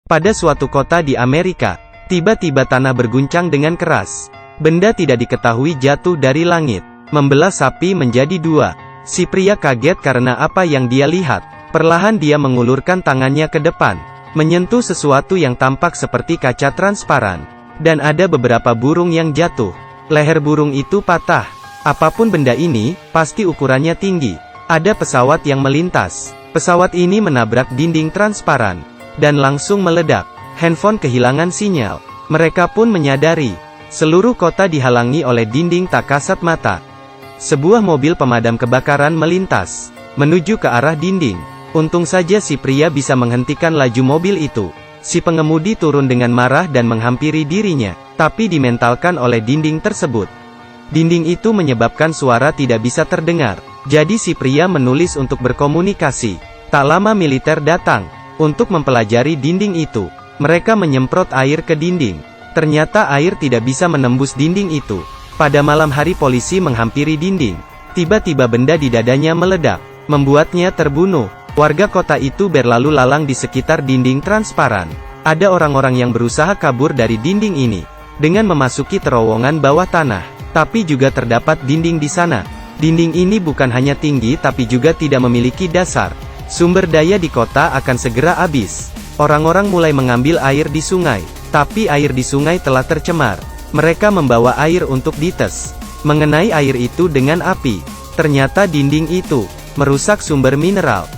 Pada suatu kota di Amerika, tiba-tiba tanah berguncang dengan keras. Benda tidak diketahui jatuh dari langit, membelah sapi menjadi dua. Si pria kaget karena apa yang dia lihat. Perlahan dia mengulurkan tangannya ke depan, menyentuh sesuatu yang tampak seperti kaca transparan. Dan ada beberapa burung yang jatuh. Leher burung itu patah. Apapun benda ini, pasti ukurannya tinggi. Ada pesawat yang melintas. Pesawat ini menabrak dinding transparan, dan langsung meledak. Handphone kehilangan sinyal. Mereka pun menyadari, seluruh kota dihalangi oleh dinding tak kasat mata. Sebuah mobil pemadam kebakaran melintas, menuju ke arah dinding. Untung saja si pria bisa menghentikan laju mobil itu. Si pengemudi turun dengan marah dan menghampiri dirinya, tapi dimentalkan oleh dinding tersebut. Dinding itu menyebabkan suara tidak bisa terdengar. Jadi si pria menulis untuk berkomunikasi. Tak lama militer datang, untuk mempelajari dinding itu. Mereka menyemprot air ke dinding. Ternyata air tidak bisa menembus dinding itu. Pada malam hari polisi menghampiri dinding. Tiba-tiba benda di dadanya meledak, membuatnya terbunuh. Warga kota itu berlalu lalang di sekitar dinding transparan. Ada orang-orang yang berusaha kabur dari dinding ini, dengan memasuki terowongan bawah tanah. Tapi juga terdapat dinding di sana. Dinding ini bukan hanya tinggi tapi juga tidak memiliki dasar. Sumber daya di kota akan segera habis. Orang-orang mulai mengambil air di sungai. Tapi air di sungai telah tercemar. Mereka membawa air untuk dites. Mengenai air itu dengan api. Ternyata dinding itu merusak sumber mineral.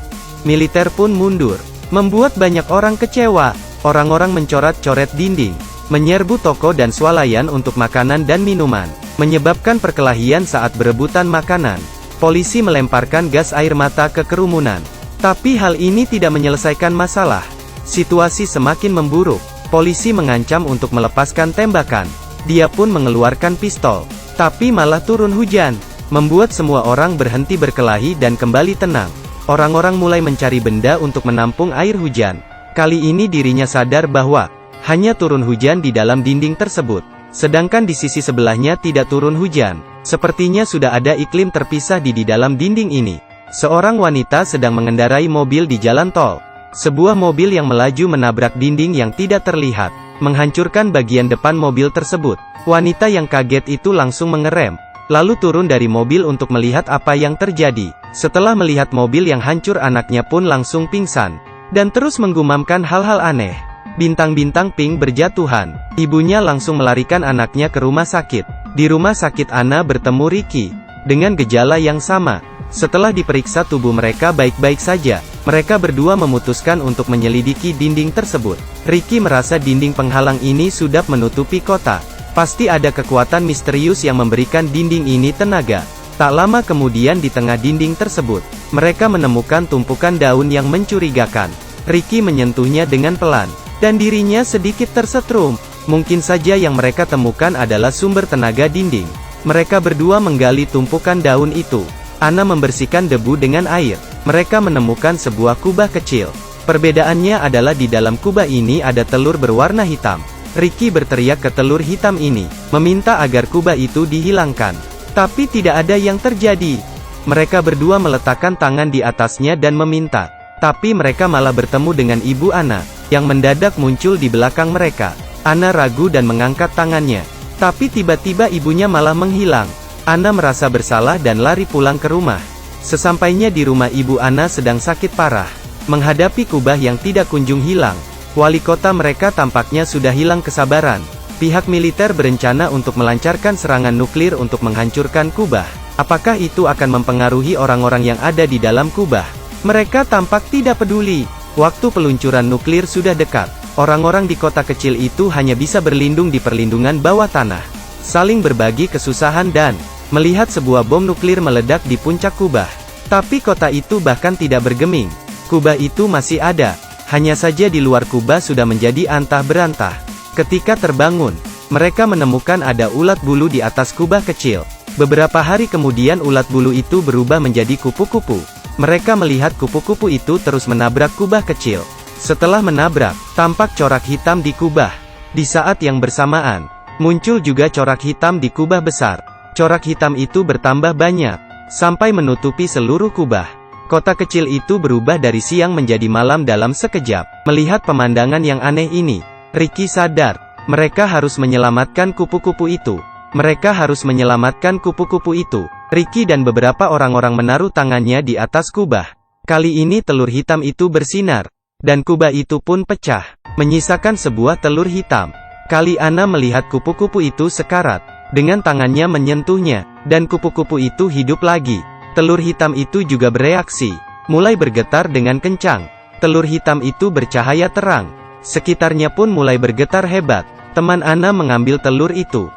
Militer pun mundur, membuat banyak orang kecewa. Orang-orang mencoret-coret dinding, menyerbu toko dan swalayan untuk makanan dan minuman, menyebabkan perkelahian saat berebutan makanan. Polisi melemparkan gas air mata ke kerumunan. Tapi hal ini tidak menyelesaikan masalah. Situasi semakin memburuk. Polisi mengancam untuk melepaskan tembakan. Dia pun mengeluarkan pistol. Tapi malah turun hujan, membuat semua orang berhenti berkelahi dan kembali tenang. Orang-orang mulai mencari benda untuk menampung air hujan. Kali ini dirinya sadar bahwa hanya turun hujan di dalam dinding tersebut. Sedangkan di sisi sebelahnya tidak turun hujan. Sepertinya sudah ada iklim terpisah di dalam dinding ini. Seorang wanita sedang mengendarai mobil di jalan tol. Sebuah mobil yang melaju menabrak dinding yang tidak terlihat, menghancurkan bagian depan mobil tersebut. Wanita yang kaget itu langsung mengerem, lalu turun dari mobil untuk melihat apa yang terjadi. Setelah melihat mobil yang hancur, anaknya pun langsung pingsan, dan terus menggumamkan hal-hal aneh. Bintang-bintang pink berjatuhan. Ibunya langsung melarikan anaknya ke rumah sakit. Di rumah sakit Anna bertemu Ricky, dengan gejala yang sama. Setelah diperiksa tubuh mereka baik-baik saja, mereka berdua memutuskan untuk menyelidiki dinding tersebut. Ricky merasa dinding penghalang ini sudah menutupi kota. Pasti ada kekuatan misterius yang memberikan dinding ini tenaga. Tak lama kemudian di tengah dinding tersebut, mereka menemukan tumpukan daun yang mencurigakan. Ricky menyentuhnya dengan pelan, dan dirinya sedikit tersetrum. Mungkin saja yang mereka temukan adalah sumber tenaga dinding. Mereka berdua menggali tumpukan daun itu. Anna membersihkan debu dengan air. Mereka menemukan sebuah kubah kecil. Perbedaannya adalah di dalam kubah ini ada telur berwarna hitam. Ricky berteriak ke telur hitam ini, meminta agar kubah itu dihilangkan. Tapi tidak ada yang terjadi. Mereka berdua meletakkan tangan di atasnya dan meminta. Tapi mereka malah bertemu dengan ibu Anna, yang mendadak muncul di belakang mereka. Anna ragu dan mengangkat tangannya. Tapi tiba-tiba ibunya malah menghilang. Anna merasa bersalah dan lari pulang ke rumah. Sesampainya di rumah, ibu Anna sedang sakit parah. Menghadapi kubah yang tidak kunjung hilang, wali kota mereka tampaknya sudah hilang kesabaran. Pihak militer berencana untuk melancarkan serangan nuklir untuk menghancurkan kubah. Apakah itu akan mempengaruhi orang-orang yang ada di dalam kubah? Mereka tampak tidak peduli. Waktu peluncuran nuklir sudah dekat. Orang-orang di kota kecil itu hanya bisa berlindung di perlindungan bawah tanah, saling berbagi kesusahan dan melihat sebuah bom nuklir meledak di puncak kubah. Tapi kota itu bahkan tidak bergeming. Kubah itu masih ada. Hanya saja di luar kubah sudah menjadi antah berantah. Ketika terbangun, mereka menemukan ada ulat bulu di atas kubah kecil. Beberapa hari kemudian ulat bulu itu berubah menjadi kupu-kupu. Mereka melihat kupu-kupu itu terus menabrak kubah kecil. Setelah menabrak, tampak corak hitam di kubah. Di saat yang bersamaan, muncul juga corak hitam di kubah besar. Corak hitam itu bertambah banyak, sampai menutupi seluruh kubah. Kota kecil itu berubah dari siang menjadi malam dalam sekejap. Melihat pemandangan yang aneh ini, Ricky sadar, mereka harus menyelamatkan kupu-kupu itu. Mereka harus menyelamatkan kupu-kupu itu. Ricky dan beberapa orang-orang menaruh tangannya di atas kubah. Kali ini telur hitam itu bersinar, dan kubah itu pun pecah, menyisakan sebuah telur hitam. Kali Ana melihat kupu-kupu itu sekarat, dengan tangannya menyentuhnya, dan kupu-kupu itu hidup lagi. Telur hitam itu juga bereaksi, mulai bergetar dengan kencang. Telur hitam itu bercahaya terang. Sekitarnya pun mulai bergetar hebat. Teman Ana mengambil telur itu,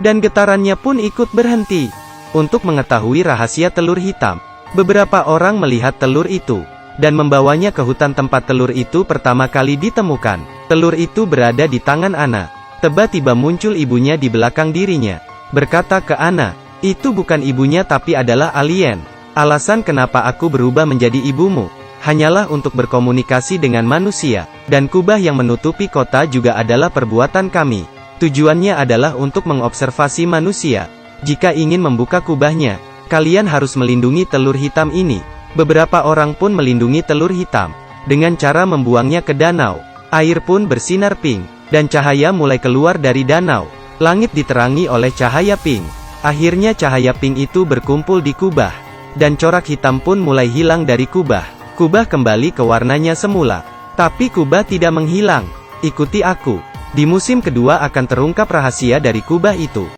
dan getarannya pun ikut berhenti. Untuk mengetahui rahasia telur hitam, beberapa orang melihat telur itu, dan membawanya ke hutan tempat telur itu pertama kali ditemukan. Telur itu berada di tangan Ana. Tiba-tiba muncul ibunya di belakang dirinya, berkata ke Ana, "Itu bukan ibunya tapi adalah alien. Alasan kenapa aku berubah menjadi ibumu, hanyalah untuk berkomunikasi dengan manusia, dan kubah yang menutupi kota juga adalah perbuatan kami. Tujuannya adalah untuk mengobservasi manusia. Jika ingin membuka kubahnya, kalian harus melindungi telur hitam ini." Beberapa orang pun melindungi telur hitam, dengan cara membuangnya ke danau. Air pun bersinar pink, dan cahaya mulai keluar dari danau. Langit diterangi oleh cahaya pink. Akhirnya cahaya pink itu berkumpul di kubah, dan corak hitam pun mulai hilang dari kubah. Kubah kembali ke warnanya semula. Tapi kubah tidak menghilang. Ikuti aku. Di musim kedua akan terungkap rahasia dari kubah itu.